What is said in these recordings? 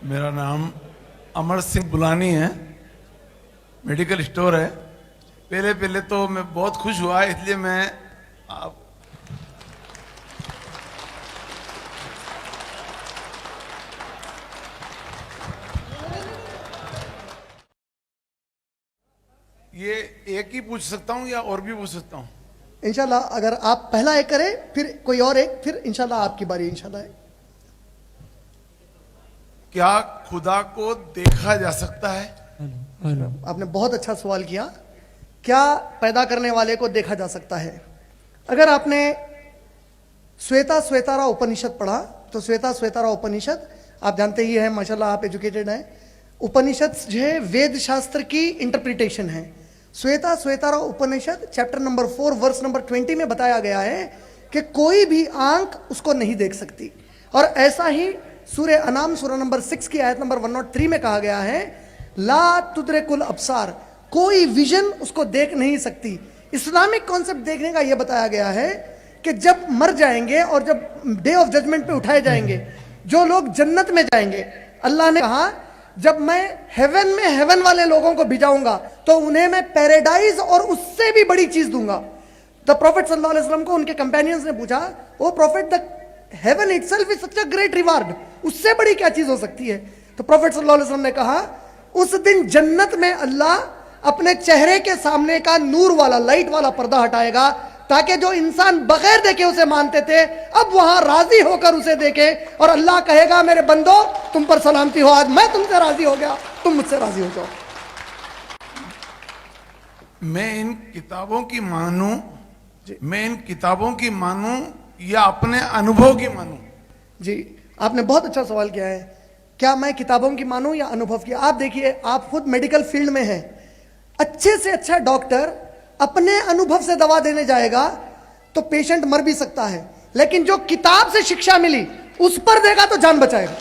मेरा नाम अमर सिंह बुलानी है, मेडिकल स्टोर है। पहले पहले तो मैं बहुत खुश हुआ, इसलिए मैं आप ये एक ही पूछ सकता हूँ या और भी पूछ सकता हूँ? इंशाल्लाह अगर आप पहला एक करें फिर कोई और एक, फिर इंशाल्लाह आपकी बारी इंशाल्लाह है। क्या खुदा को देखा जा सकता है? आपने बहुत अच्छा सवाल किया। क्या पैदा करने वाले को देखा जा सकता है? अगर आपने श्वेता श्वेतारा उपनिषद पढ़ा तो श्वेता श्वेतारा उपनिषद आप जानते ही हैं, माशाल्लाह आप एजुकेटेड हैं। उपनिषद जो है वेद शास्त्र की इंटरप्रिटेशन है। श्वेता श्वेतारा उपनिषद चैप्टर नंबर 4 वर्स नंबर 20 में बताया गया है कि कोई भी आंख उसको नहीं देख सकती। और ऐसा ही सूर्य अनाम सूरह नंबर 6 की आयत नंबर 103 में कहा गया है, ला तुद्रिकुल अब्सार, कोई विजन उसको देख नहीं सकती। इस्लामिक कॉन्सेप्ट देखने का यह बताया गया है कि जब मर जाएंगे और जब डे ऑफ जजमेंट पे उठाए जाएंगे, जो लोग जन्नत में जाएंगे, अल्लाह ने कहा जब मैं हेवन में हेवन वाले लोगों को भिजाऊंगा तो उन्हें मैं पैराडाइज और उससे भी बड़ी चीज दूंगा। द प्रॉफिट सल्लल्लाहु अलैहि वसल्लम को उनके कंपेनियंस ने पूछा, O prophet the heaven itself is such a great reward, उससे बड़ी क्या चीज हो सकती है? तो प्रॉफिट सल्लल्लाहु अलैहि वसल्लम ने कहा उस दिन जन्नत में अल्लाह अपने चेहरे के सामने का नूर वाला लाइट वाला पर्दा हटाएगा ताकि जो इंसान बगैर देखे उसे मानते थे अब वहां राजी होकर उसे देखे, और अल्लाह कहेगा मेरे बंदो तुम पर सलामती हो, आज मैं तुमसे राजी हो गया, तुम मुझसे राजी हो जाओ। मैं इन किताबों की मानूं, मैं इन किताबों की मानूं या अपने अनुभव की मानूं? जी आपने बहुत अच्छा सवाल किया है। क्या मैं किताबों की मानूं या अनुभव की? आप देखिए, आप खुद मेडिकल फील्ड में हैं। अच्छे से अच्छा डॉक्टर अपने अनुभव से दवा देने जाएगा तो पेशेंट मर भी सकता है, लेकिन जो किताब से शिक्षा मिली उस पर देगा तो जान बचाएगा।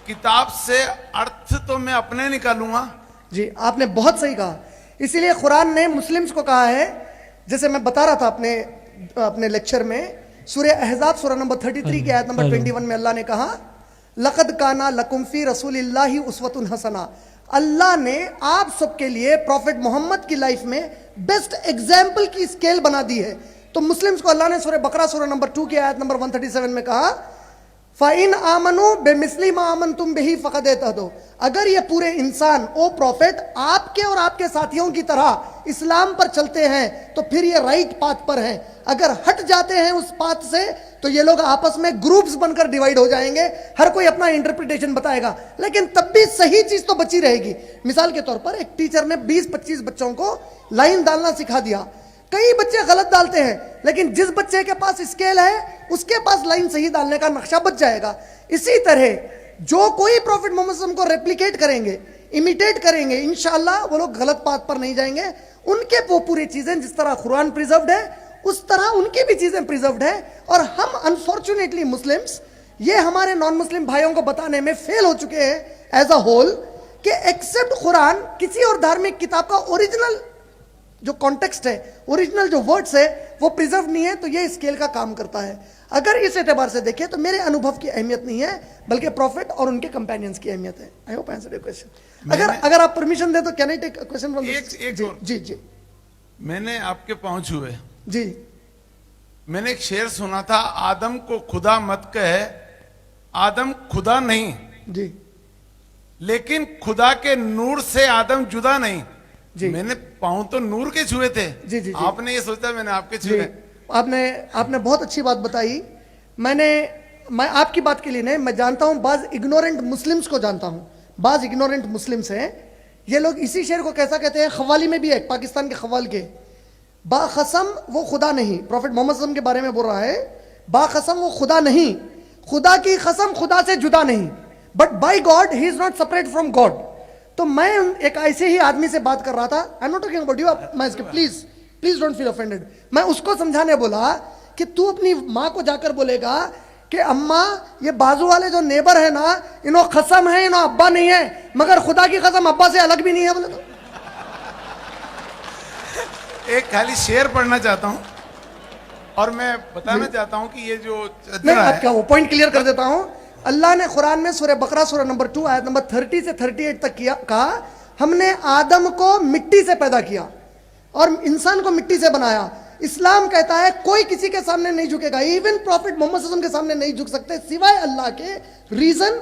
किताब से अर्थ तो मैं अपने निकालूंगा। जी आपने बहुत सही कहा। इसीलिए कुरान ने मुस्लिम्स को कहा है, जैसे मैं बता रहा था अपने लेक्चर में, सूरह अहज़ाब सूरह नंबर 33 की आयत नंबर 21 में अल्लाह ने कहा लक़द काना लकुम फी रसूलिल्लाहि उस्वतुन हसना, अल्लाह ने आप सबके लिए प्रॉफिट मोहम्मद की लाइफ में बेस्ट एग्जाम्पल की स्केल बना दी है। तो मुस्लिम्स को अल्लाह ने सूरह बकरा सूरह नंबर 2 की आयत नंबर 137 में कहा फ़ाइन आमनु बेमिस्ली मा आमनतुम बिही फ़क़द इहतदौ, अगर ये पूरे इंसान ओ प्रॉफिट आपके और आपके साथियों की तरह इस्लाम पर चलते हैं तो फिर ये राइट पाथ पर हैं। अगर हट जाते हैं उस पाथ से तो ये लोग आपस में ग्रुप्स बनकर डिवाइड हो जाएंगे, हर कोई अपना इंटरप्रिटेशन बताएगा, लेकिन तब भी सही चीज तो बची रहेगी। मिसाल के तौर पर एक टीचर ने 20-25 बच्चों को लाइन डालना सिखा दिया। कई बच्चे गलत डालते हैं, लेकिन जिस बच्चे के पास स्केल है उसके पास लाइन सही डालने का नक्शा बच जाएगा। इसी तरह जो कोई प्रॉफिट मोहम्मद सल्लल्लाहु अलैहि वसल्लम को रेप्लिकेट करेंगे, इमिटेट करेंगे, इंशाअल्लाह वो लोग गलत पाथ पर नहीं जाएंगे। उनके वो पूरी चीजें जिस तरह कुरान प्रिजर्व्ड है उस तरह उनकी भी चीजें प्रिजर्व्ड है। और हम अनफॉर्चुनेटली मुस्लिम्स ये हमारे नॉन मुस्लिम भाइयों को बताने में फेल हो चुके हैं एज अ होल कि एक्सेप्ट कुरान किसी और धार्मिक किताब का ओरिजिनल जो कॉन्टेक्स्ट है, ओरिजिनल जो वर्ड्स है वो प्रिजर्व नहीं है। तो ये स्केल का काम करता है। अगर इस एतबार से देखें तो मेरे अनुभव की अहमियत नहीं है बल्कि प्रॉफिट और उनके कंपेनियंस की अहमियत है। I hope answer your question. अगर आप परमिशन दे तो can I take a question from जी जी। मैंने आपके पांव छुए जी। मैंने एक शेर सुना था, आदम को खुदा मत कहे, आदम खुदा नहीं जी, लेकिन खुदा के नूर से आदम जुदा नहीं। जी। मैंने पाँव तो नूर के छुए थे। जी, जी, जी। आपने ये सोचा मैंने आपके छुए। आपने बहुत अच्छी बात बताई। मैं आपकी बात के लिए नहीं, मैं जानता हूं बाज इग्नोरेंट मुस्लिम्स को जानता हूं, बाज इग्नोरेंट मुस्लिम्स हैं। ये लोग इसी शेर को कैसा कहते हैं, खवाली में भी है, पाकिस्तान के खवाल के, बाखसम वो खुदा नहीं, प्रॉफिट मोहम्मद सल्लल्लाहु अलैहि वसल्लम के बारे में बोल रहा है, बाखसम वो खुदा नहीं, खुदा की कसम खुदा से जुदा नहीं, but by God he is not separate from God. तो मैं एक ऐसे ही आदमी से बात कर रहा था, I am not talking about you, please don't feel offended. मैं उसको समझाने बोला कि तू अपनी माँ को जाकर बोलेगा कि अम्मा ये बाजू वाले जो नेबर है ना, इन्हों कसम है, इन्हों अब्बा नहीं है, मगर खुदा की कसम अब्बा से अलग भी नहीं है। बोले तो एक खाली शेर पढ़ना चाहता हूं। और मैं बताना चाहता हूं कि ये जो नहीं, चदरा आप है, क्या वो पॉइंट क्लियर कर देता हूं। अल्लाह ने कुरान में सूरह बकरा सूरह नंबर 2 आयत नंबर 30 से 38 तक कहा, हमने आदम को मिट्टी से पैदा किया और इंसान को मिट्टी से बनाया। इस्लाम कहता है कोई किसी के सामने नहीं झुकेगा, इवन प्रॉफिट मोहम्मद सल्लल्लाहु अलैहि वसल्लम के सामने नहीं झुक सकते सिवाय अल्लाह के। रीजन,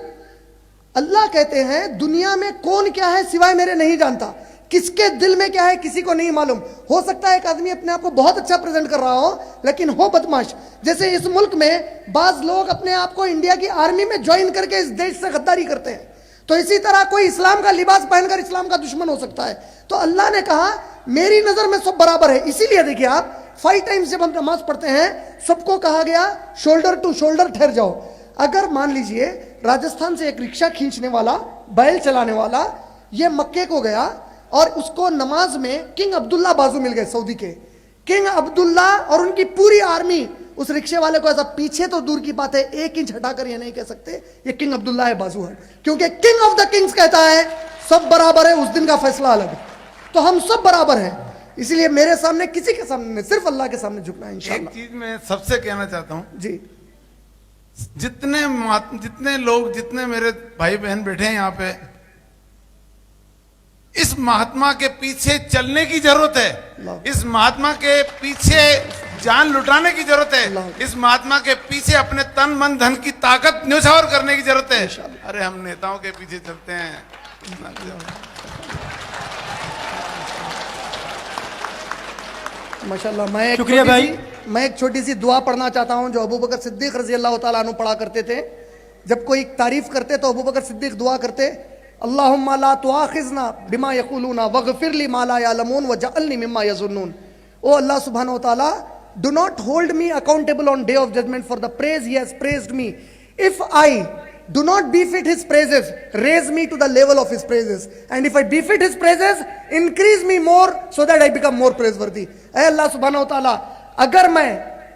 अल्लाह कहते हैं दुनिया में कौन क्या है सिवाय मेरे नहीं जानता, किसके दिल में क्या है किसी को नहीं मालूम। हो सकता है एक आदमी अपने आप को बहुत अच्छा प्रेजेंट कर रहा हो लेकिन हो बदमाश। जैसे इस मुल्क में बाज लोग अपने आप को इंडिया की आर्मी में ज्वाइन करके इस देश से गद्दारी करते हैं, तो इसी तरह कोई इस्लाम का लिबास पहनकर इस्लाम का दुश्मन हो सकता है। तो अल्लाह ने कहा मेरी नजर में सब बराबर है। इसीलिए देखिए आप 5 टाइम्स जब हम नमाज पढ़ते हैं सबको कहा गया शोल्डर टू शोल्डर ठहर जाओ। अगर मान लीजिए राजस्थान से एक रिक्शा खींचने वाला, बैल चलाने वाला, ये मक्के को गया और उसको नमाज में किंग अब्दुल्ला बाजू मिल गए, सऊदी के किंग अब्दुल्ला और उनकी पूरी आर्मी उस रिक्शे वाले को ऐसा, पीछे तो दूर की बात है 1 इंच हटाकर ये नहीं कह सकते ये किंग अब्दुल्ला है बाजू है, क्योंकि किंग ऑफ द किंग्स कहता है सब बराबर है, उस दिन का फैसला अलग है। तो हम सब बराबर हैं, इसलिए मेरे सामने किसी के सामने नहीं, सिर्फ अल्लाह के सामने झुकना है एक इंशाअल्लाह। चीज मैं सबसे कहना चाहता हूं, जी जितने लोग, जितने मेरे भाई बहन बैठे हैं यहाँ पे, इस महात्मा के पीछे चलने की जरूरत है, इस महात्मा के पीछे जान लुटाने की जरूरत है, इस महात्मा के पीछे अपने तन मन धन की ताकत न्यौछावर करने की जरूरत है। अरे हम नेताओं के पीछे चलते हैं। माशाल्लाह। मैं एक छोटी सी दुआ पढ़ना चाहता हूं जो अबू बकर सिद्दीक रजी अल्लाह तआला अन्हु पढ़ा करते थे। जब कोई तारीफ करते तो अबू बकर सिद्दीक दुआ करते, अल्लाहुम्मा ला तुआखिज़ना बिमा यक़ूलूना वग़फ़िर ली मा ला यअलमून वजअलनी मिम्मा यज़ुन्नून। ओ अल्लाह सुब्हानहू व तआला, do not hold me accountable on day of judgement for the praise he has praised me. If I do not befit his praises, raise me to the level of his praises, and if I befit his praises, increase me more so that I become more praiseworthy। ऐ अल्लाह सुब्हानहू व तआला, अगर मैं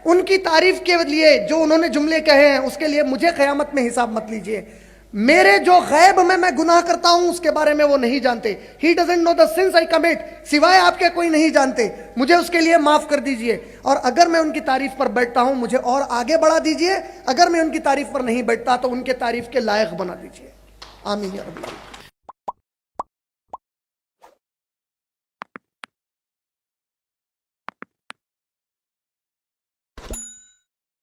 उनकी तारीफ के लिए जो उन्होंने जुमले कहे हैं उसके लिए मुझे क़यामत में हिसाब मत लीजिए। मेरे जो गैब में मैं गुनाह करता हूं उसके बारे में वो नहीं जानते। He doesn't know the since I commit, सिवाय आपके कोई नहीं जानते, मुझे उसके लिए माफ कर दीजिए। और अगर मैं उनकी तारीफ पर बैठता हूं मुझे और आगे बढ़ा दीजिए, अगर मैं उनकी तारीफ पर नहीं बैठता तो उनके तारीफ के लायक बना दीजिए। आमीन या रब्बल आलमीन।